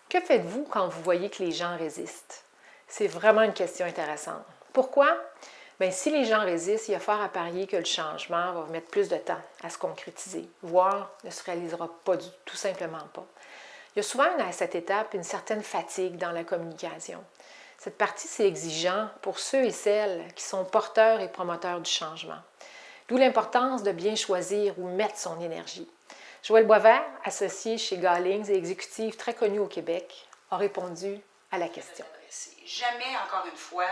Que faites-vous quand vous voyez que les gens résistent? C'est vraiment une question intéressante. Pourquoi? Bien, si les gens résistent, il y a fort à parier que le changement va mettre plus de temps à se concrétiser, voire ne se réalisera pas tout simplement pas. Il y a souvent à cette étape une certaine fatigue dans la communication. Cette partie, c'est exigeant pour ceux et celles qui sont porteurs et promoteurs du changement. D'où l'importance de bien choisir où mettre son énergie. Joëlle Boisvert, associée chez Gallings et exécutive très connue au Québec, a répondu à la question. Jamais, encore une fois,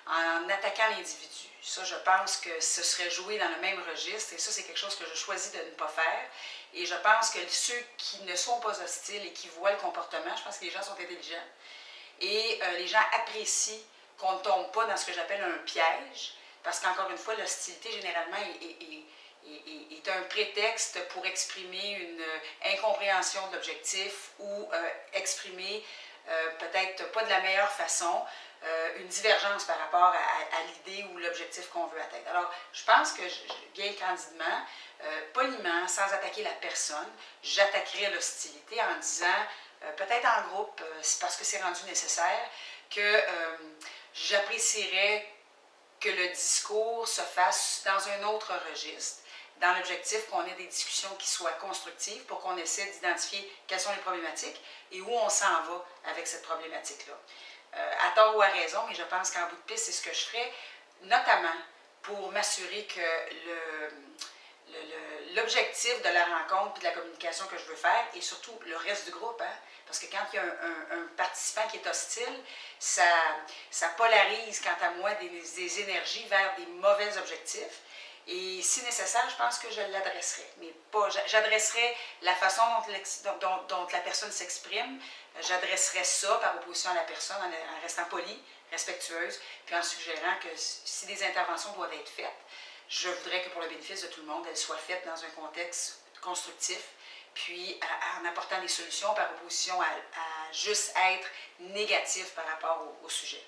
en attaquant l'individu. Ça, je pense que ce serait jouer dans le même registre et ça, c'est quelque chose que je choisis de ne pas faire. Et je pense que ceux qui ne sont pas hostiles et qui voient le comportement, je pense que les gens sont intelligents et les gens apprécient qu'on ne tombe pas dans ce que j'appelle un piège parce qu'encore une fois, l'hostilité, généralement, est un prétexte pour exprimer une incompréhension de l'objectif ou exprimer peut-être pas de la meilleure façon, une divergence par rapport à l'idée ou l'objectif qu'on veut atteindre. Alors, je pense que bien candidement, poliment, sans attaquer la personne, j'attaquerai l'hostilité en disant, peut-être en groupe, parce que c'est rendu nécessaire, que j'apprécierais que le discours se fasse dans un autre registre, dans l'objectif qu'on ait des discussions qui soient constructives pour qu'on essaie d'identifier quelles sont les problématiques et où on s'en va avec cette problématique-là. À tort ou à raison, mais je pense qu'en bout de piste, c'est ce que je ferais, notamment pour m'assurer que l'objectif de la rencontre et de la communication que je veux faire, et surtout le reste du groupe, hein, parce que quand il y a un participant qui est hostile, ça polarise, quant à moi, des énergies vers des mauvais objectifs. Et si nécessaire, je pense que je l'adresserai. Mais pas, j'adresserai la façon dont la personne s'exprime. J'adresserai ça par opposition à la personne en restant polie, respectueuse, puis en suggérant que si des interventions doivent être faites, je voudrais que pour le bénéfice de tout le monde, elles soient faites dans un contexte constructif, puis en apportant des solutions par opposition à juste être négatif par rapport au sujet.